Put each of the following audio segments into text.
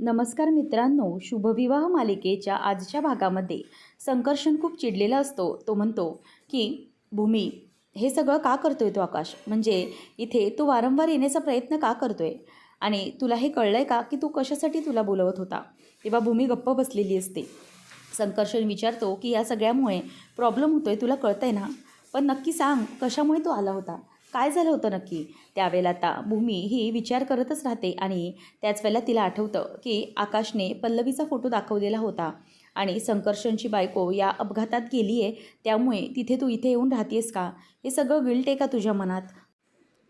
नमस्कार मित्रांनो, शुभविवाह मालिकेच्या आजच्या भागामध्ये संकर्षण खूप चिडलेला असतो. तो म्हणतो की भूमी, हे सगळं का करतोय तो आकाश? म्हणजे इथे तू वारंवार येण्याचा प्रयत्न का करतोय? आणि तुला हे कळलंय का की तू कशासाठी तुला बोलवत होता? तेव्हा भूमी गप्प बसलेली असते. संकर्षण विचारतो की या सगळ्यामुळे प्रॉब्लेम होतोय, तुला कळतंय ना? पण नक्की सांग, कशामुळे तू आला होता? काय झालं होतं नक्की? त्यावेळेला आता भूमी ही विचार करतच राहते आणि त्याच वेळेला तिला आठवतं की आकाशने पल्लवीचा फोटो दाखवलेला होता आणि संकर्षणची बायको या अपघातात गेली आहे, त्यामुळे तिथे तू इथे येऊन राहतेस का? हे सगळं गिल्ट आहे का तुझ्या मनात?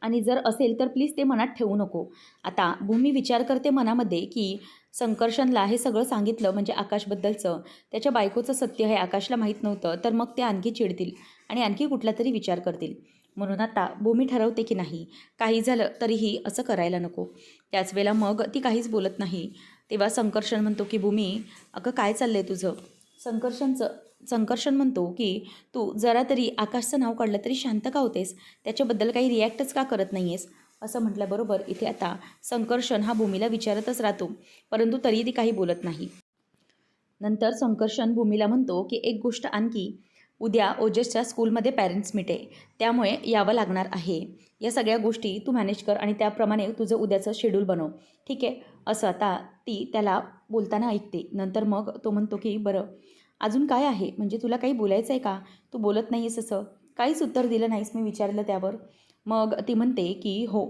आणि जर असेल तर प्लीज ते मनात ठेवू नको. आता भूमी विचार करते मनामध्ये की संकर्षणला हे सगळं सांगितलं म्हणजे आकाशबद्दलचं, त्याच्या बायकोचं सत्य हे आकाशला माहीत नव्हतं, तर मग ते आणखी चिडतील आणि आणखी कुठला तरी विचार करतील. म्हणून आता भूमी ठरवते की नाही, काही झालं तरीही असं करायला नको. त्याच वेळेला मग ती काहीच बोलत नाही. तेव्हा संकर्षण म्हणतो की भूमी, अगं काय चाललं आहे तुझं? संकर्षण म्हणतो की तू जरा तरी आकाशचं नाव काढलं तरी शांत का होतेस? त्याच्याबद्दल काही रिॲक्टच का करत नाही आहेस? असं म्हटल्याबरोबर इथे आता संकर्षण हा भूमीला विचारतच राहतो, परंतु तरीही ती काही बोलत नाही. नंतर संकर्षण भूमीला म्हणतो की एक गोष्ट आणखी, उद्या ओजसच्या स्कूलमध्ये पॅरेंट्स मीट आहे, त्यामुळे यावं लागणार आहे. या सगळ्या गोष्टी तू मॅनेज कर आणि त्याप्रमाणे तुझं उद्याचं शेड्यूल बनव, ठीक आहे? असं आता ती त्याला बोलताना ऐकते. नंतर मग तो म्हणतो की बरं, अजून काय आहे? म्हणजे तुला काही बोलायचं आहे का? तू बोलत नाही आहेस असं. काहीच उत्तर दिलं नाहीस मी विचारलं त्यावर. मग ती म्हणते की हो,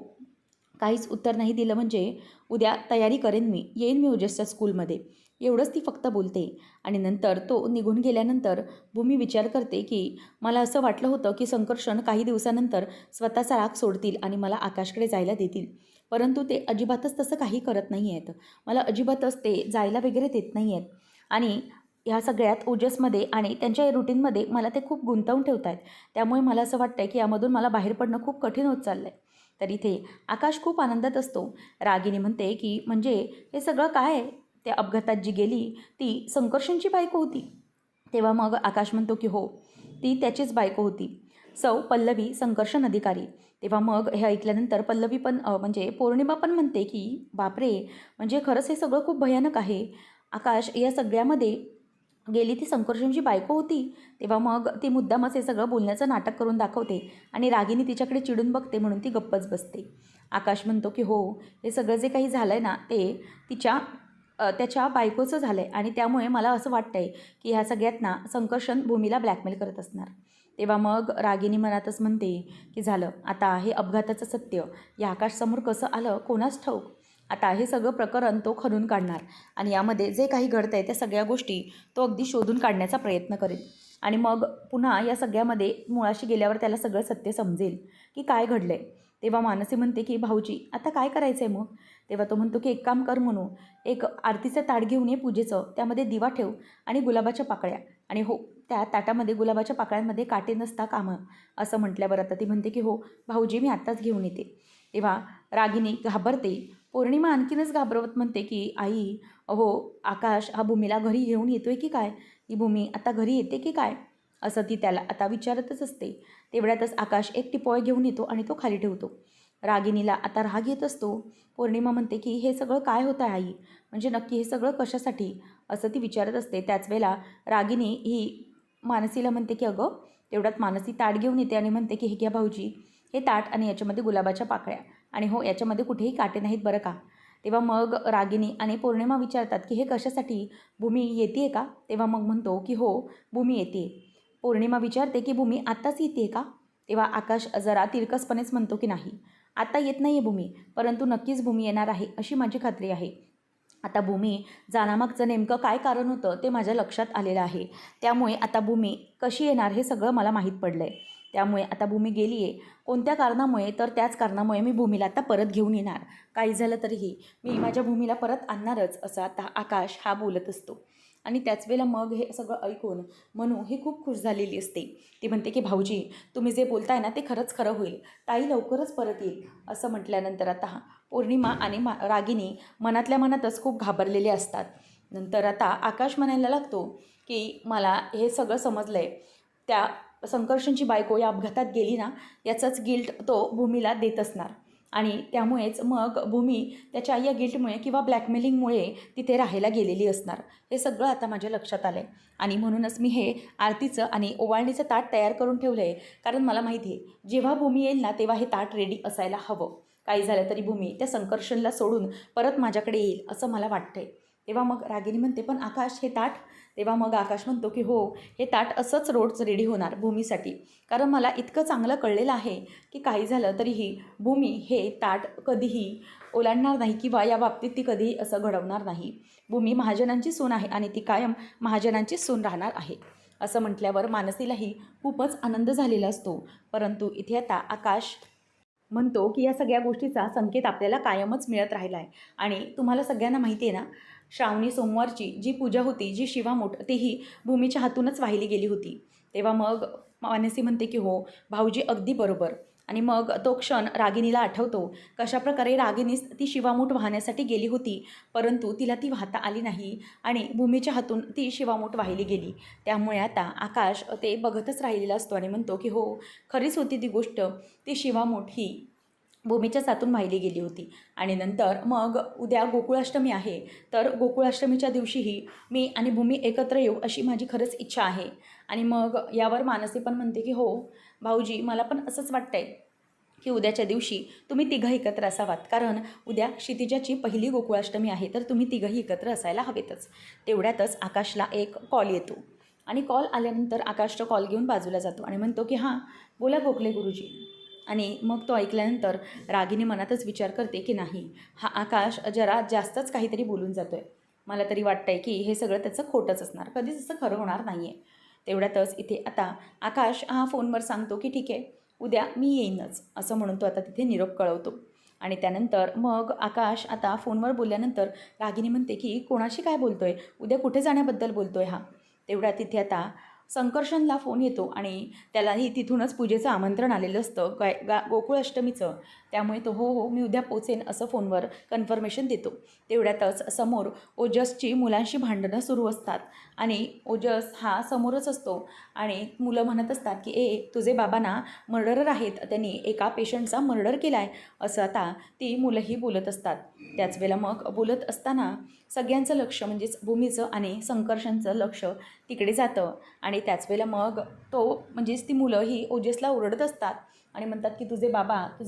काहीच उत्तर नाही दिलं म्हणजे उद्या तयारी करेन मी, येईन मी ओजसच्या स्कूलमध्ये. एवढंच ती फक्त बोलते आणि नंतर तो निघून गेल्यानंतर भूमी विचार करते की मला असं वाटलं होतं की संकर्षण काही दिवसानंतर स्वतःचा राग सोडतील आणि मला आकाशकडे जायला देतील, परंतु ते अजिबातच तसं काही करत नाही आहेत. मला अजिबातच ते जायला वगैरे देत नाही आहेत आणि ह्या सगळ्यात ओजसमध्ये आणि त्यांच्या रुटीनमध्ये मला ते खूप गुंतवून ठेवत आहेत. त्यामुळे मला असं वाटतं आहे की यामधून मला बाहेर पडणं खूप कठीण होत चाललं आहे. तर इथे आकाश खूप आनंदात असतो. रागिनी म्हणते की म्हणजे हे सगळं काय आहे? त्या अपघातात जी गेली ती संकर्षणची बायको होती. तेव्हा मग आकाश म्हणतो की हो, ती त्याचीच बायको होती, सौ पल्लवी संकर्षण अधिकारी. तेव्हा मग हे ऐकल्यानंतर पल्लवी पण म्हणजे पौर्णिमा पण म्हणते की बापरे, म्हणजे खरंच हे सगळं खूप भयानक आहे. आकाश या सगळ्यामध्ये गेली ती संकर्षणची बायको होती. तेव्हा मग ती मुद्दामच हे सगळं बोलण्याचं नाटक करून दाखवते आणि रागिनी तिच्याकडे चिडून बघते म्हणून ती गप्पच बसते. आकाश म्हणतो की हो, हे सगळं जे काही झालं आहे ना ते तिच्या त्याच्या बायकोचं झालं आहे आणि त्यामुळे मला असं वाटतं आहे की ह्या सगळ्यात ना संकर्षण भूमीला ब्लॅकमेल करत असणार. तेव्हा मग रागिनी मनातच म्हणते की झालं, आता हे अपघाताचं सत्य या आकाशसमोर कसं आलं कोणास ठाऊक. आता हे सगळं प्रकरण तो खणून काढणार आणि यामध्ये जे काही घडतं आहे त्या सगळ्या गोष्टी तो अगदी शोधून काढण्याचा प्रयत्न करेल आणि मग पुन्हा या सगळ्यामध्ये मुळाशी गेल्यावर त्याला सगळं सत्य समजेल की काय घडलं आहे. तेव्हा मानसी म्हणते की भाऊजी, आता काय करायचं आहे मग? तेव्हा तो म्हणतो की एक काम कर म्हणू, एक आरतीचं ताट घेऊन ये पूजेचं, त्यामध्ये दिवा ठेव आणि गुलाबाच्या पाकळ्या, आणि हो, त्या ताटामध्ये गुलाबाच्या पाकळ्यांमध्ये काटे नसता कामं. असं म्हटल्यावर आता ती म्हणते की हो भाऊजी, मी आत्ताच घेऊन येते. तेव्हा रागिनी घाबरते. पौर्णिमा आणखीनच घाबरवत म्हणते की आई, अहो आकाश हा भूमीला घरी घेऊन येतोय की काय? ही भूमी आता घरी येते की काय? असं ती त्याला आता विचारतच असते. तेवढ्यातच आकाश एक टिपॉय घेऊन येतो आणि तो खाली ठेवतो. रागिनीला आता राग येत असतो. पौर्णिमा म्हणते की हे सगळं काय होतं आहे आई? म्हणजे नक्की हे सगळं कशासाठी? असं ती विचारत असते. त्याच वेळेला रागिनी ही मानसीला म्हणते की अगं, तेवढ्यात मानसी ताट घेऊन येते आणि म्हणते की हे घ्या भाऊजी, हे ताट आणि याच्यामध्ये गुलाबाच्या पाकळ्या, आणि हो याच्यामध्ये कुठेही काटे नाहीत बरं का. तेव्हा मग रागिनी आणि पौर्णिमा विचारतात की हे कशासाठी? भूमी येते का? तेव्हा मग म्हणतो की हो, भूमी येते. पौर्णिमा विचारते की भूमी आत्ताच येते का? तेव्हा आकाश जरा तिरकसपणेच म्हणतो की नाही, आता येत नाही आहे भूमी, परंतु नक्कीच भूमी येणार आहे अशी माझी खात्री आहे. आता भूमी जाण्यामागचं नेमकं काय कारण होतं ते माझ्या लक्षात आलेलं आहे. त्यामुळे आता भूमी कशी येणार हे सगळं मला माहीत पडलं आहे. त्यामुळे आता भूमी गेली आहे कोणत्या कारणामुळे, तर त्याच कारणामुळे मी भूमीला आता परत घेऊन येणार. काही झालं तरीही मी माझ्या भूमीला परत आणणारच, असं आता आकाश हा बोलत असतो. आणि त्याच वेळेला मग हे सगळं ऐकून मनू ही खूप खुश झालेली असते. ती म्हणते की भाऊजी, तुम्ही जे बोलताय ना ते खरंच खरं होईल, ताई लवकरच परत येईल. असं म्हटल्यानंतर आता पौर्णिमा आणि रागिनी मनातल्या मनातच खूप घाबरलेले असतात. नंतर आता आकाश म्हणायला लागतो की मला हे सगळं समजलं आहे, त्या संकर्षणची बायको या अपघातात गेली ना, याचंच गिल्ट तो भूमीला देत असणार. आणि त्यामुळेच मग भूमी त्याच्या या गिल्टमुळे किंवा ब्लॅकमेलिंगमुळे तिथे राहायला गेलेली असणार. हे सगळं आता माझ्या लक्षात आलं आहे आणि म्हणूनच मी हे आरतीचं आणि ओवाळणीचं ताट तयार करून ठेवलं आहे. कारण मला माहिती आहे जेव्हा भूमी येईल ना तेव्हा हे ताट रेडी असायला हवं. काही झालं तरी भूमी त्या संकर्षणला सोडून परत माझ्याकडे येईल असं मला वाटतंय. तेव्हा मग रागिनी म्हणते, पण आकाश हे ताट? तेव्हा मग आकाश म्हणतो की हो, हे ताट असंच रोज रेडी होणार भूमीसाठी. कारण मला इतकं चांगलं कळलेलं आहे की काही झालं तरीही भूमी हे ताट कधीही ओलांडणार नाही किंवा या बाबतीत ती कधीही असं घडवणार नाही. भूमी महाजनांची सून आहे आणि ती कायम महाजनांची सून राहणार आहे. असं म्हटल्यावर मानसीलाही खूपच आनंद झालेला असतो. परंतु इथे आता आकाश म्हणतो की या सगळ्या गोष्टीचा संकेत आपल्याला कायमच मिळत राहिला आहे. आणि तुम्हाला सगळ्यांना माहिती आहे ना, श्रावणी सोमवारची जी पूजा होती, जी शिवामूठ, तीही भूमीच्या हातूनच वाहिली गेली होती. तेव्हा मग मानसी म्हणते की हो, भाऊजी अगदी बरोबर. आणि मग तो क्षण रागिणीला आठवतो, कशाप्रकारे रागिणीस ती शिवामूठ वाहण्यासाठी गेली होती, परंतु तिला ती वाहता आली नाही आणि भूमीच्या हातून ती शिवामूठ वाहिली गेली. त्यामुळे आता आकाश ते बघतच राहिलेला असतो आणि म्हणतो की हो, खरीच होती ती गोष्ट. ती शिवामूठ ही भूमीच्याच हातून वाहिली गेली होती. आणि नंतर मग उद्या गोकुळाष्टमी आहे, तर गोकुळाष्टमीच्या दिवशीही मी आणि भूमी एकत्र येऊ अशी माझी खरंच इच्छा आहे. आणि मग यावर मानसी पण म्हणते की हो भाऊजी, मला पण असंच वाटतंय की उद्याच्या दिवशी तुम्ही तिघं एकत्र असावात. कारण उद्या क्षितिजाची पहिली गोकुळाष्टमी आहे, तर तुम्ही तिघंही एकत्र असायला हवेतच. तेवढ्यातच आकाशला एक कॉल येतो आणि कॉल आल्यानंतर आकाश तो कॉल घेऊन बाजूला जातो आणि म्हणतो की हां बोला गोखले गुरुजी. आणि मग तो ऐकल्यानंतर रागिनी मनातच विचार करते की नाही, हा आकाश जरा जास्तच काहीतरी बोलून जातो आहे. मला तरी वाटतं आहे की हे सगळं त्याचं खोटंच असणार, कधीच असं खरं होणार नाही आहे. तेवढ्यातच इथे आता आकाश हा फोनवर सांगतो की ठीक आहे, उद्या मी येईनच असं म्हणून तो आता तिथे निरोप कळवतो. आणि त्यानंतर मग आकाश आता फोनवर बोलल्यानंतर रागिनी म्हणते की कोणाशी काय बोलतो आहे, उद्या कुठे जाण्याबद्दल बोलतो आहे हा. तेवढ्या तिथे आता संकर्षणला फोन येतो आणि त्यालाही तिथूनच पूजेचं आमंत्रण आलेलं असतं गोकुळाष्टमीचं. त्यामुळे तो हो हो मी उद्या पोचेन असं फोनवर कन्फर्मेशन देतो. तेवढ्यातच समोर ओजसची मुलांशी भांडणं सुरू असतात आणि ओजस हा समोरच असतो आणि मुलं म्हणत असतात की तुझे बाबा ना मर्डरर आहेत, त्यांनी एका पेशंटचा मर्डर केला आहे असं आता ती मुलंही बोलत असतात. त्याच वेळेला मग बोलत असताना सगळ्यांचं लक्ष म्हणजेच भूमीचं आणि संकर्षणचं लक्ष तिकडे जातं. आणि त्याच वेळेला मग तो म्हणजेच ती मुलं ही ओजसला ओरडत असतात आणि म्हणतात की तुझे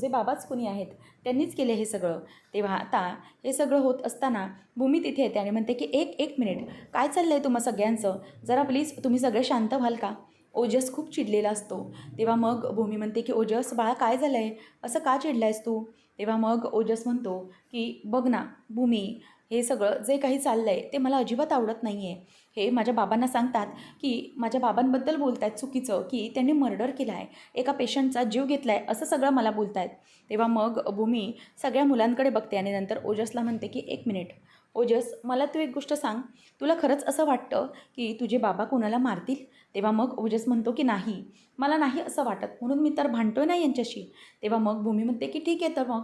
बाबाच कोणी आहेत, त्यांनीच केले हे सगळं. तेव्हा आता हे सगळं होत असताना भूमी तिथे येते आणि म्हणते की एक मिनिट, काय चाललं आहे तुम्हा सगळ्यांचं, जरा प्लीज तुम्ही सगळे शांत व्हाल का. ओजस खूप चिडलेला असतो. तेव्हा मग भूमी म्हणते की ओजस बाळा काय झालं आहे, असं का चिडला आहेस तू. तेव्हा मग ओजस म्हणतो की बघ ना भूमी, हे सगळं जे काही चाललं आहे ते मला अजिबात आवडत नाही आहे. हे माझ्या बाबांना सांगतात की माझ्या बाबांबद्दल बोलत आहेत चुकीचं, की त्यांनी मर्डर केला आहे, एका पेशंटचा जीव घेतला आहे, असं सगळं मला बोलत आहेत. तेव्हा मग भूमी सगळ्या मुलांकडे बघते आणि नंतर ओजसला म्हणते की एक मिनिट ओजस, मला तू एक गोष्ट सांग, तुला खरंच असं वाटतं की तुझे बाबा कोणाला मारतील. तेव्हा मग ओजस म्हणतो की नाही, मला नाही असं वाटत, म्हणून मी तर भांडतोय ना यांच्याशी. तेव्हा मग भूमी म्हणते की ठीक आहे, तर मग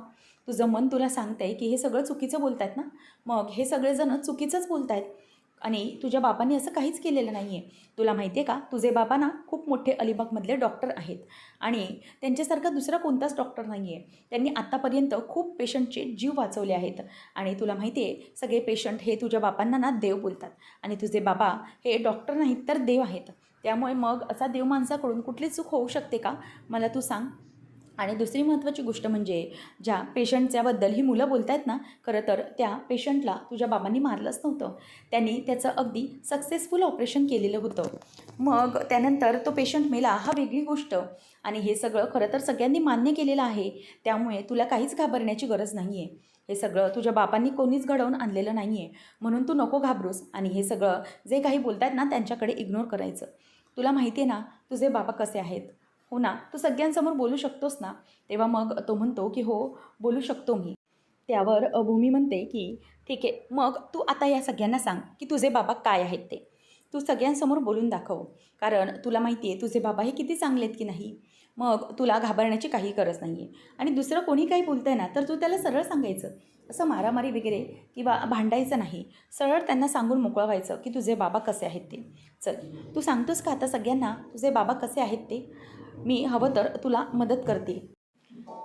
तुझं मन तुला सांगतंय की हे सगळं चुकीचं बोलत आहेत ना, मग हे सगळेजणं चुकीचंच बोलत आहेत आणि तुझ्या बाबांनी असं काहीच केलेलं नाही आहे. तुला माहिती आहे का, तुझे बाबा ना खूप मोठे अलिबागमधले डॉक्टर आहेत आणि त्यांच्यासारखा दुसरा कोणताच डॉक्टर नाही आहे. त्यांनी आत्तापर्यंत खूप पेशंटचे जीव वाचवले आहेत आणि तुला माहिती आहे सगळे पेशंट हे तुझ्या बाबांना ना देव बोलतात आणि तुझे बाबा हे डॉक्टर नाहीत तर देव आहेत. त्यामुळे मग असा देव माणसाकडून कुठली चूक होऊ शकते का, मला तू सांग. आणि दुसरी महत्त्वाची गोष्ट म्हणजे ज्या पेशंटच्याबद्दल ही मुलं बोलत आहेत ना, खरं तर त्या पेशंटला तुझ्या बाबांनी मारलंच नव्हतं, त्यांनी त्याचं अगदी सक्सेसफुल ऑपरेशन केलेलं होतं. मग त्यानंतर तो पेशंट मेला हा वेगळी गोष्ट आणि हे सगळं खरं तर सगळ्यांनी मान्य केलेलं आहे. त्यामुळे तुला काहीच घाबरण्याची गरज नाही आहे. हे सगळं तुझ्या बाबांनी कोणीच घडवून आणलेलं नाही आहे, म्हणून तू नको घाबरूस आणि हे सगळं जे काही बोलत आहेत ना त्यांच्याकडे इग्नोर करायचं. तुला माहिती आहे ना तुझे बाबा कसे आहेत, हो ना, तू सगळ्यांसमोर बोलू शकतोस ना. तेव्हा मग तो म्हणतो की हो बोलू शकतो मी. त्यावर भूमी म्हणते की ठीक आहे, मग तू आता या सगळ्यांना सांग की तुझे बाबा काय आहेत ते, तू सगळ्यांसमोर बोलून दाखव. कारण तुला माहिती आहे तुझे बाबा हे किती चांगले आहेत की नाही, मग तुला घाबरण्याची काही गरज नाही आहे. आणि दुसरं कोणी काही बोलतं आहे ना तर तू त्याला सरळ सांगायचं, असं मारामारी वगैरे किंवा भांडायचं नाही, सरळ त्यांना सांगून मोकळं व्हायचं की तुझे बाबा कसे आहेत ते. चल तू सांगतोस का आता सगळ्यांना तुझे बाबा कसे आहेत ते, मी हवं तर तुला मदत करते.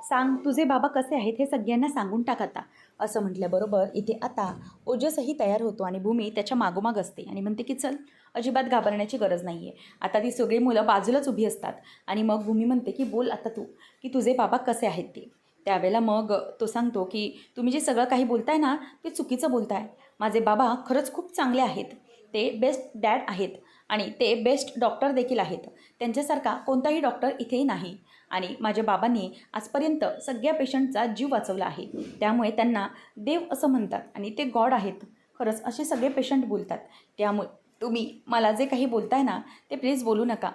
सांग तुझे बाबा कसे आहेत हे सगळ्यांना सांगून टाक आता, असं म्हटल्याबरोबर इथे आता ओजसही तयार होतो आणि भूमी त्याच्या मागोमाग असते आणि म्हणते की चल, अजिबात घाबरण्याची गरज नाही आहे. आता ती सगळी मुलं बाजूलाच उभी असतात आणि मग भूमी म्हणते की बोल आता तू, की तुझे बाबा कसे आहेत ते. त्यावेळेला मग तो सांगतो की तुम्ही जे सगळं काही बोलताय ना ते चुकीचं बोलताय. माझे बाबा खरंच खूप चांगले आहेत. ते बेस्ट डॅड आहेत आणि ते बेस्ट डॉक्टर देखील आहेत. त्यांच्यासारखा कोणताही डॉक्टर इथेही नाही आणि माझ्या बाबांनी आजपर्यंत सगळ्या पेशंटचा जीव वाचवला आहे. त्यामुळे त्यांना देव असं म्हणतात आणि ते गॉड आहेत. खरंच असे सगळे पेशंट बोलतात. त्यामुळे तुम्ही मला जे काही बोलताय ना ते प्लीज बोलू नका.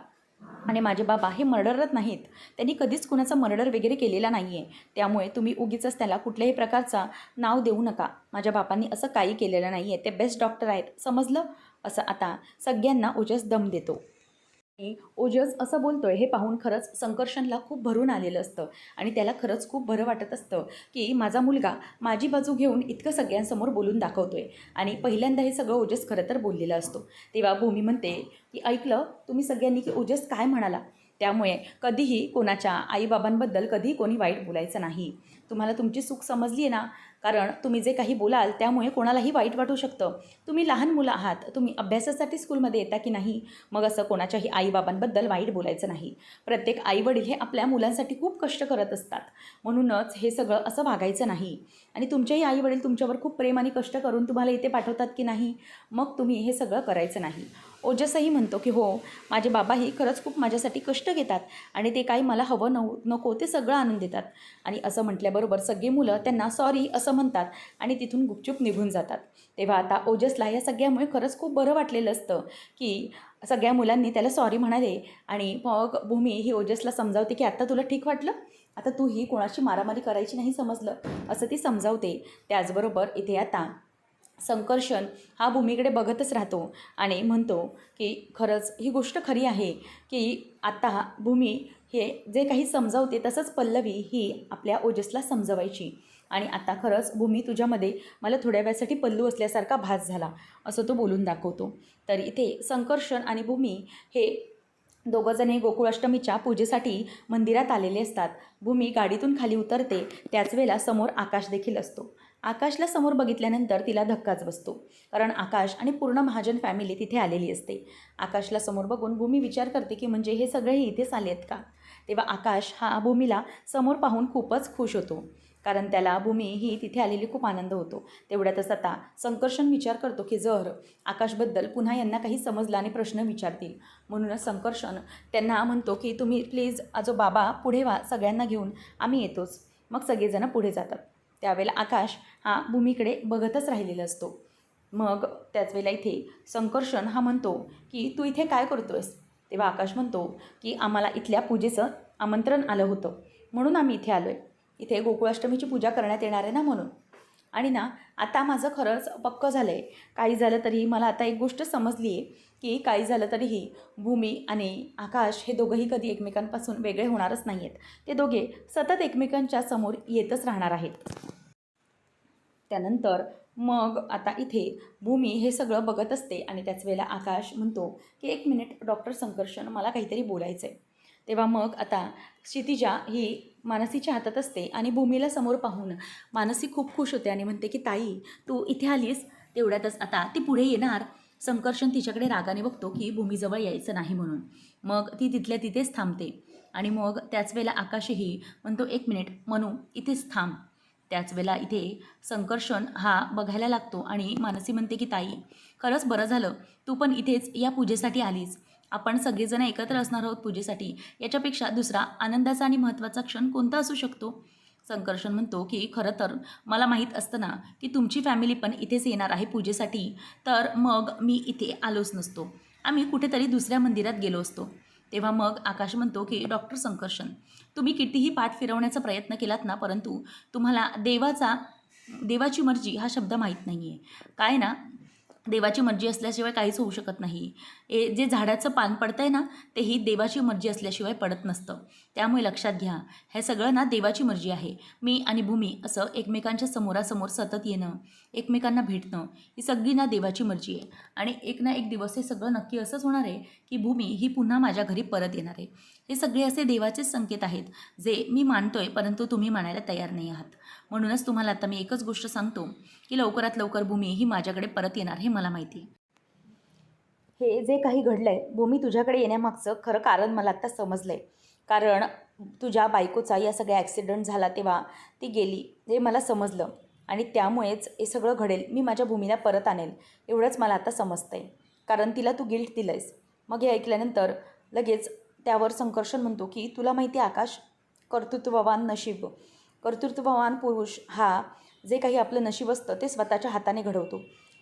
आणि माझे बाबा हे मर्डरच नाहीत. त्यांनी कधीच कुणाचा मर्डर वगैरे केलेला नाही आहे. त्यामुळे तुम्ही उगीचच त्याला कुठल्याही प्रकारचा नाव देऊ नका. माझ्या बाबांनी असं काही केलेलं नाही आहे. ते बेस्ट डॉक्टर आहेत, समजलं? असं आता सगळ्यांना ओजस दम देतो. आणि ओजस असं बोलतोय हे पाहून खरंच संकर्षणला खूप भरून आलेलं असतं आणि त्याला खरंच खूप बरं वाटत असतं की माझा मुलगा माझी बाजू घेऊन इतकं सगळ्यांसमोर बोलून दाखवतोय. आणि पहिल्यांदा हे सगळं ओजस खरं तर बोललेलं असतो. तेव्हा भूमी म्हणते की ऐकलं तुम्ही सगळ्यांनी की ओजस काय म्हणाला. त्यामुळे कधीही कोणाच्या आईबाबांबद्दल कधीही कोणी वाईट बोलायचं नाही. तुम्हाला तुमची चूक समजली आहे ना, कारण तुम्ही जे काही बोलाल त्यामुळे कोणालाही वाईट वाटू शकतं. तुम्ही लहान मुलं आहात, तुम्ही अभ्यासासाठी स्कूलमध्ये येता की नाही, मग असं कोणाच्याही आईबाबांबद्दल वाईट बोलायचं नाही. प्रत्येक आईवडील हे आपल्या मुलांसाठी खूप कष्ट करत असतात. म्हणूनच हे सगळं असं वागायचं नाही. आणि तुमचेही आईवडील तुमच्यावर खूप प्रेम आणि कष्ट करून तुम्हाला इथे पाठवतात की नाही, मग तुम्ही हे सगळं करायचं नाही. ओजसही म्हणतो की हो, माझे बाबाही खरंच खूप माझ्यासाठी कष्ट घेतात आणि ते काही मला हवं नको ते सगळं आणून देतात. आणि असं म्हटल्याबरोबर सगळी मुलं त्यांना सॉरी असं म्हणतात आणि तिथून गुपचूप निघून जातात. तेव्हा आता ओजसला या सगळ्यामुळे खरंच खूप बरं वाटलेलं असतं की सगळ्या मुलांनी त्याला सॉरी म्हणाले. आणि मग भूमी ही ओजसला समजावते की आता तुला ठीक वाटलं, आता तू ही कोणाची मारामारी करायची नाही, समजलं, असं ती समजावते. त्याचबरोबर इथे आता संकर्षण हा भूमीकडे बघतच राहतो आणि म्हणतो की खरंच ही गोष्ट खरी आहे की आता भूमी हे जे काही समजावते तसंच पल्लवी ही आपल्या ओजसला समजवायची. आणि आता खरंच भूमी तुझ्यामध्ये मला थोड्या वेळासाठी पल्लू असल्यासारखा भास झाला, असं तो बोलून दाखवतो. तर इथे संकर्षण आणि भूमी हे दोघंजण हे गोकुळाष्टमीच्या पूजेसाठी मंदिरात आलेले असतात. भूमी गाडीतून खाली उतरते त्याच वेळेला समोर आकाश देखील असतो. आकाशला समोर बघितल्यानंतर तिला धक्काच बसतो, कारण आकाश आणि पूर्ण महाजन फॅमिली तिथे आलेली असते. आकाशला समोर बघून भूमी विचार करते की म्हणजे हे सगळेही इथेच आले आहेत का. तेव्हा आकाश हा भूमीला समोर पाहून खूपच खुश होतो, कारण त्याला भूमी ही तिथे आलेली खूप आनंद होतो. तेवढ्यातच आता संकर्षण विचार करतो की जर आकाशबद्दल पुन्हा यांना काही समजलं आणि प्रश्न विचारतील, म्हणूनच संकर्षण त्यांना म्हणतो की तुम्ही प्लीज आजो बाबा पुढे व्हा, सगळ्यांना घेऊन आम्ही येतोच. मग सगळेजणं पुढे जातात. त्यावेळेला आकाश हा भूमीकडे बघतच राहिलेला असतो. मग त्याच वेळेला इथे संकर्षण हा म्हणतो की तू इथे काय करतोयस. तेव्हा आकाश म्हणतो की आम्हाला इथल्या पूजेचं आमंत्रण आलं होतं, म्हणून आम्ही इथे आलो आहे. इथे गोकुळाष्टमीची पूजा करण्यात येणार आहे ना, म्हणून. आणि ना आता माझं खरंच पक्कं झालं आहे. काही झालं तरी मला आता एक गोष्ट समजली आहे की काही झालं तरीही भूमी आणि आकाश हे दोघंही कधी एकमेकांपासून वेगळे होणारच नाही आहेत. ते दोघे सतत एकमेकांच्या समोर येतच राहणार आहेत. त्यानंतर मग आता इथे भूमी हे सगळं बघत असते आणि त्याच वेळेला आकाश म्हणतो की एक मिनिट डॉक्टर संकर्षण, मला काहीतरी बोलायचं आहे. तेव्हा मग आता क्षितिजा ही मानसीच्या हातात असते आणि भूमीला समोर पाहून मानसी खूप खुश होते आणि म्हणते की ताई तू इथे आलीस. तेवढ्यातच आता ती पुढे येणार. संकर्षण तिच्याकडे रागाने बघतो की भूमीजवळ यायचं नाही म्हणून. मग ती तिथल्या तिथेच थांबते आणि मग त्याच वेळेला आकाशही म्हणतो एक मिनिट मनू इथेच थांब. त्याच वेळेला इथे संकर्षण हा बघायला लागतो आणि मानसी म्हणते की ताई खरंच बरं झालं तू पण इथेच या पूजेसाठी आलीस. आपण सगळेजण एकत्र असणार आहोत पूजेसाठी. याच्यापेक्षा दुसरा आनंदाचा आणि महत्त्वाचा क्षण कोणता असू शकतो. संकर्षण म्हणतो की खरं तर मला माहीत असतं ना की तुमची फॅमिली पण इथेच येणार आहे पूजेसाठी, तर मग मी इथे आलोच नसतो. आम्ही कुठेतरी दुसऱ्या मंदिरात गेलो असतो. तेव्हा मग आकाश म्हणतो की डॉक्टर संकर्षण, तुम्ही कितीही पाठ फिरवण्याचा प्रयत्न केलात ना, परंतु तुम्हाला देवाची मर्जी हा शब्द माहीत नाही आहे. काय ना, देवाची मर्जी असल्याशिवाय काहीच होऊ शकत नाही. जे झाडाचं पान पडतंय ना, तेही देवाची मर्जी असल्याशिवाय पडत नसतं. त्यामुळे लक्षात घ्या, हे सगळं ना देवाची मर्जी आहे. मी आणि भूमी असं एकमेकांच्या समोरासमोर सतत येणं, एकमेकांना भेटणं, ही सगळी ना देवाची मर्जी आहे. आणि एक ना एक दिवस हे सगळं नक्की असंच होणार आहे की भूमी ही पुन्हा माझ्या घरी परत येणार आहे. हे सगळे असे देवाचेच संकेत आहेत, जे मी मानतोय, परंतु तुम्ही मानायला तयार नाही आहात. म्हणूनच तुम्हाला आता मी एकच गोष्ट सांगतो की लवकरात लवकर भूमी ही माझ्याकडे परत येणार हे मला माहिती आहे. हे जे काही घडलंय, भूमी तुझ्याकडे येण्यामागचं खरं कारण मला आत्ता समजलंय. कारण तुझ्या बायकोचा या सगळ्या ॲक्सिडेंट झाला तेव्हा ती गेली, हे मला समजलं. आणि त्यामुळेच हे सगळं घडेल. मी माझ्या भूमीला परत आणेल, एवढंच मला आता समजतंय. कारण तिला तू गिल्ट दिलंयस. मग हे ऐकल्यानंतर लगेच त्यावर संकर्षण म्हणतो की तुला माहिती आहे आकाश, कर्तृत्ववान नशीब, कर्तृत्ववान पुरुष हा जे काही आपलं नशीब असतं ते स्वतःच्या हाताने घडवतो.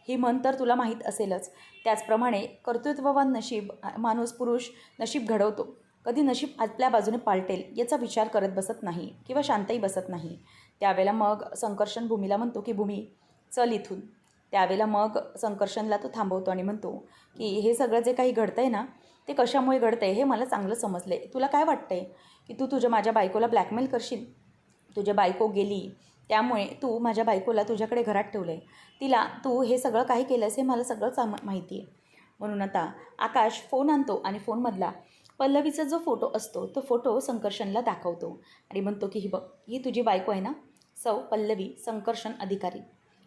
ही म्हण तर तुला माहीत असेलच. त्याचप्रमाणे कर्तृत्ववान नशीब माणूस पुरुष नशीब घडवतो. कधी नशीब आपल्या बाजूने पालटेल याचा विचार करत बसत नाही किंवा शांतही बसत नाही. त्यावेळेला मग संकर्षण भूमीला म्हणतो की भूमी चल इथून. त्यावेळेला मग संकर्षणला तो थांबवतो आणि म्हणतो की हे सगळं जे काही घडतं आहे ना, ते कशामुळे घडतं आहे हे मला चांगलं समजलं आहे. तुला काय वाटतं आहे की तुझ्या माझ्या बायकोला ब्लॅकमेल करशील? तुझी बायको गेली, त्यामुळे तू माझ्या बायकोला तुझ्याकडे घरात ठेवलं आहे. तिला तू हे सगळं काही केलंस हे मला सगळं माहिती आहे. म्हणून आता आकाश फोन आणतो आणि फोनमधला पल्लवीचा जो फोटो असतो तो फोटो संकर्षणला दाखवतो आणि म्हणतो की ही बघ, ही तुझी बायको आहे ना, सौ पल्लवी संकर्षण अधिकारी.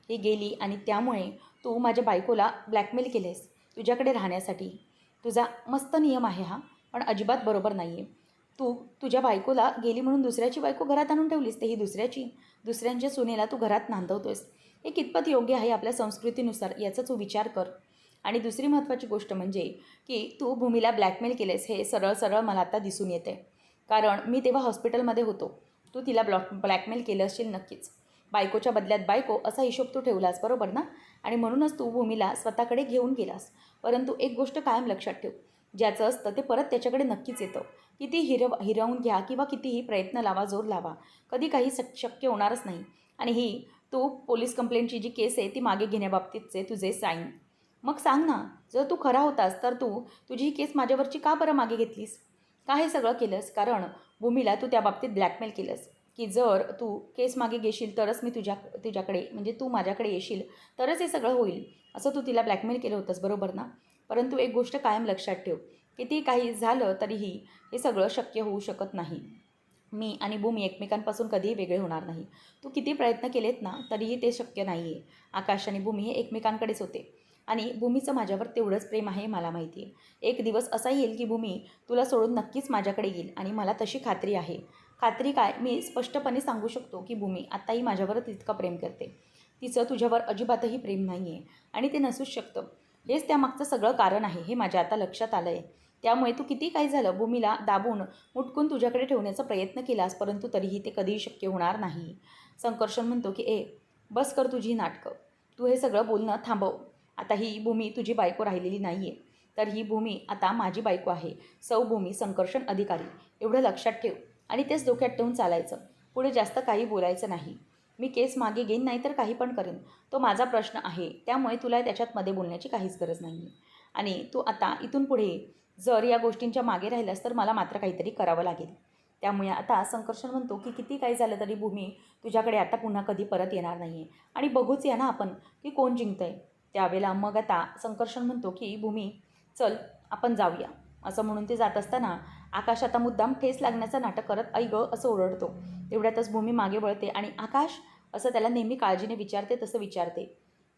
ही गेली आणि त्यामुळे तू माझ्या बायकोला ब्लॅकमेल केलेस तुझ्याकडे राहण्यासाठी. तुझा मस्त नियम आहे हा, पण अजिबात बरोबर नाही आहे. तू तुझ्या बायकोला गेली म्हणून दुसऱ्याची बायको घरात आणून ठेवलीस, तेही दुसऱ्यांच्या सुनेला तू घरात नांदवतोयस. हे कितपत योग्य आहे आपल्या संस्कृतीनुसार याचा तू विचार कर. आणि दुसरी महत्त्वाची गोष्ट म्हणजे की तू भूमीला ब्लॅकमेल केलेस हे सरळ सरळ मला आता दिसून येते. कारण मी तेव्हा हॉस्पिटलमध्ये होतो. तू तिला ब्लॅकमेल केलं असेल नक्कीच. बायकोच्या बदल्यात बायको असा हिशोब तू ठेवलास, बरोबर ना? आणि म्हणूनच तू भूमीला स्वतःकडे घेऊन गेलास. परंतु एक गोष्ट कायम लक्षात ठेव, ज्याचं असतं ते परत त्याच्याकडे नक्कीच येतं. किती हिरावून घ्या किंवा कितीही प्रयत्न लावा, जोर लावा, कधी काही शक्य होणारच नाही. आणि ही तू पोलीस कंप्लेंटची जी केस आहे ती मागे घेण्याबाबतीतचे तुझे साईन. मग सांग ना, जर तू खरा होतास तर तुझी ही केस माझ्यावरची का बरं मागे घेतलीस? का हे सगळं केलंस? कारण भूमीला तू त्या बाबतीत ब्लॅकमेल केलंस की जर तू केस मागे घेशील तरच मी तुझ्याकडे म्हणजे तू माझ्याकडे येशील तरच हे सगळं होईल, असं तू तिला ब्लॅकमेल केलं होतंस, बरोबर ना? परंतु एक गोष्ट कायम लक्षात ठेव, किती काही झालं तरीही हे सगळं शक्य होऊ शकत नाही. मी आणि भूमी एकमेकांपासून कधीही वेगळे होणार नाही. तू किती प्रयत्न केलेत ना तरीही ते शक्य नाही आहे. आकाश आणि भूमी हे एकमेकांकडेच होते आणि भूमीचं माझ्यावर तेवढंच प्रेम आहे मला माहिती आहे. एक दिवस असा येईल की भूमी तुला सोडून नक्कीच माझ्याकडे येईल आणि मला तशी खात्री आहे. खात्री काय, मी स्पष्टपणे सांगू शकतो की भूमी आत्ताही माझ्यावरच इतकं प्रेम करते. तिचं तुझ्यावर अजिबातही प्रेम नाही आहे आणि ते नसूच शकतं. हेच त्यामागचं सगळं कारण आहे हे माझ्या आता लक्षात आलं आहे. त्यामुळे तू किती काही झालं भूमीला दाबून मुटकून तुझ्याकडे ठेवण्याचा प्रयत्न केलास, परंतु तरीही ते कधीही शक्य होणार नाही. संकर्षण म्हणतो की बस कर तुझी नाटकं. तू हे सगळं बोलणं थांबव. आता ही भूमी तुझी बायको राहिलेली नाही आहे, तर ही भूमी आता माझी बायको आहे. सौ भूमी संकर्षण अधिकारी, एवढं लक्षात ठेव आणि तेच डोक्यात ठेवून चालायचं. पुढे जास्त काही बोलायचं नाही. मी केस मागे घेईन नाही तर काही पण करेन, तो माझा प्रश्न आहे. त्यामुळे तुला त्याच्यात मध्ये बोलण्याची काहीच गरज नाही आहे. आणि तू आता इथून पुढे जर या गोष्टींच्या मागे राहिल्यास तर मला मात्र काहीतरी करावं लागेल. त्यामुळे आता संकर्षण म्हणतो की किती काही झालं तरी भूमी तुझ्याकडे आता पुन्हा कधी परत येणार नाही आहे आणि बघूच या ना आपण की कोण जिंकतं आहे. त्यावेळेला मग आता संकर्षण म्हणतो की भूमी चल आपण जाऊया. असं म्हणून ते जात असताना आकाश आता मुद्दाम ठेस लागण्याचं नाटक करत ऐ गं असं ओरडतो. तेवढ्यातच भूमी मागे वळते आणि आकाश असं त्याला नेहमी काळजीने विचारते तसं विचारते.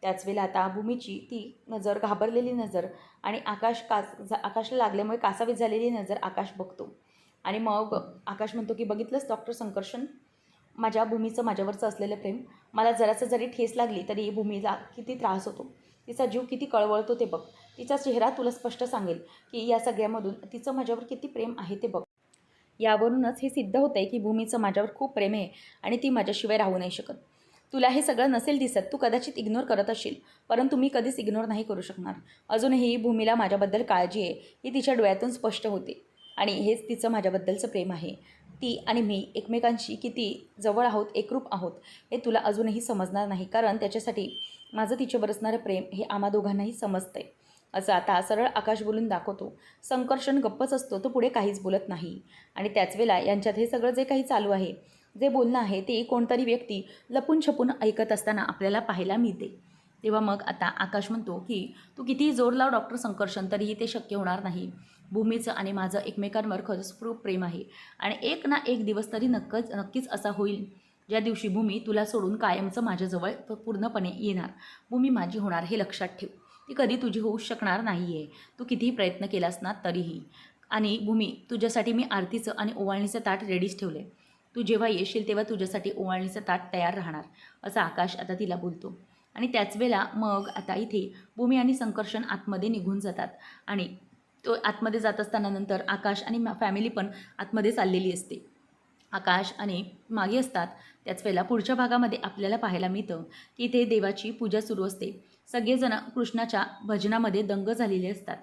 त्याच वेळेला आता भूमीची ती नजर, घाबरलेली नजर आणि आकाशला लागल्यामुळे कासावीस झालेली नजर आकाश बघतो. आणि मग आकाश म्हणतो की बघितलंस डॉक्टर संकर्षण, माझ्या भूमीचं माझ्यावरचं असलेलं प्रेम. मला जरासं जरी ठेस लागली तरी भूमीला किती त्रास होतो, तिचा जीव किती कळवळतो ते बघ. तिचा चेहरा तुला स्पष्ट सांगेल की या सगळ्यामधून तिचं माझ्यावर किती प्रेम आहे ते बघ. यावरूनच हे सिद्ध होतं आहे की भूमीचं माझ्यावर खूप प्रेम आहे आणि ती माझ्याशिवाय राहू नाही शकत. तुला हे सगळं नसेल दिसत, तू कदाचित इग्नोर करत असशील, परंतु मी कधीच इग्नोर नाही करू शकणार. अजूनही भूमीला माझ्याबद्दल काळजी आहे, ही तिच्या डोळ्यातून स्पष्ट होते आणि हेच तिचं माझ्याबद्दलचं प्रेम आहे. ती आणि मी एकमेकांशी किती जवळ आहोत, एकरूप आहोत हे तुला अजूनही समजणार नाही, कारण त्याच्यासाठी माझं तिच्यावर असणारं प्रेम हे आम्हा दोघांनाही समजतं आहे. असं आता सरळ आकाश बोलून दाखवतो. संकर्षण गप्पच असतो, तो पुढे काहीच बोलत नाही. आणि त्याच वेळेला यांच्यात हे सगळं जे काही चालू आहे, जे बोलणं आहे ते कोणतरी व्यक्ती लपून छपून ऐकत असताना आपल्याला पाहायला मिळते. तेव्हा मग आता आकाश म्हणतो की तू कितीही जोर लाव डॉक्टर संकर्षण, तरीही ते शक्य होणार नाही. भूमीचं आणि माझं एकमेकांवर खरंच खूप प्रेम आहे आणि एक ना एक दिवस तरी नक्कीच असा होईल ज्या दिवशी भूमी तुला सोडून कायमचं माझ्याजवळ पूर्णपणे येणार. भूमी माझी होणार हे लक्षात ठेव. ती कधी तुझी होऊ शकणार नाही आहे, तू कितीही प्रयत्न केलास ना तरीही. आणि भूमी, तुझ्यासाठी मी आरतीचं आणि ओवाळणीचं ताट रेडीच ठेवलं आहे. तू जेव्हा येशील तेव्हा तुझ्यासाठी ओवाळणीचं ताट तयार राहणार, असं आकाश आता तिला बोलतो. आणि त्याच वेळेला मग आता इथे भूमी आणि संकर्षण आतमध्ये निघून जातात. आणि तो आतमध्ये जात असताना नंतर आकाश आणि फॅमिली पण आतमध्ये चाललेली असते. आकाश आणि मागे असतात. त्याच वेळेला पुढच्या भागामध्ये आपल्याला पाहायला मिळतं की इथे देवाची पूजा सुरू असते. सगळेजण कृष्णाच्या भजनामध्ये दंग झालेले असतात.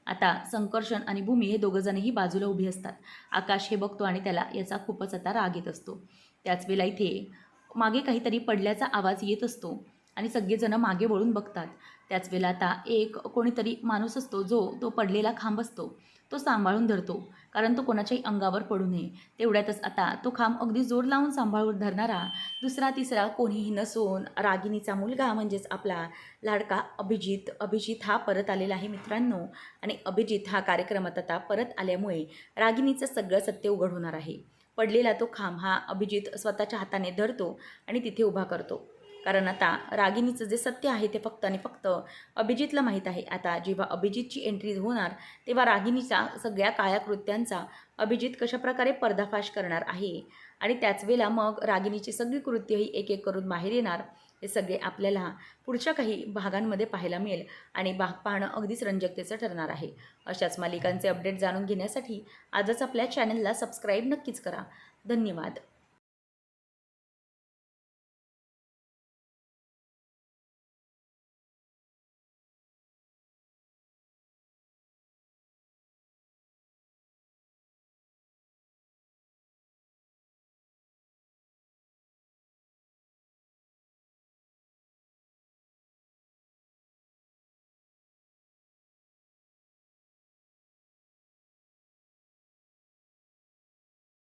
आता संकर्षण आणि भूमी हे दोघंजणही बाजूला उभी असतात. आकाश हे बघतो आणि त्याला याचा खूपच आता राग येत असतो. त्याच वेळेला इथे मागे काहीतरी पडल्याचा आवाज येत असतो आणि सगळेजण मागे वळून बघतात. त्याच वेळेला आता एक कोणीतरी माणूस असतो जो तो पडलेला खांब असतो तो सांभाळून धरतो, कारण तो कोणाच्याही अंगावर पडू नये. तेवढ्यातच आता तो खांब अगदी जोर लावून सांभाळून धरणारा दुसरा तिसरा कोणीही नसून रागिणीचा मुलगा म्हणजेच आपला लाडका अभिजित हा परत आलेला आहे मित्रांनो. आणि अभिजित हा कार्यक्रमात आता परत आल्यामुळे रागिणीचं सगळं सत्य उघड होणार आहे. पडलेला तो खांब हा अभिजित स्वतःच्या हाताने धरतो आणि तिथे उभा करतो, कारण आता रागिणीचं जे सत्य आहे ते फक्त आणि फक्त अभिजितला माहीत आहे. आता जेव्हा अभिजितची एंट्री होणार तेव्हा रागिणीच्या सगळ्या काळ्या कृत्यांचा अभिजित कशाप्रकारे पर्दाफाश करणार आहे आणि त्याच वेळेला मग रागिणीची सगळी कृत्यही एक एक करून बाहेर येणार. हे सगळे आपल्याला पुढच्या काही भागांमध्ये पाहायला मिळेल आणि भाग पाहणं अगदीच रंजकतेचं ठरणार आहे. अशाच मालिकांचे अपडेट जाणून घेण्यासाठी आजच आपल्या चॅनलला सबस्क्राईब नक्कीच करा. धन्यवाद.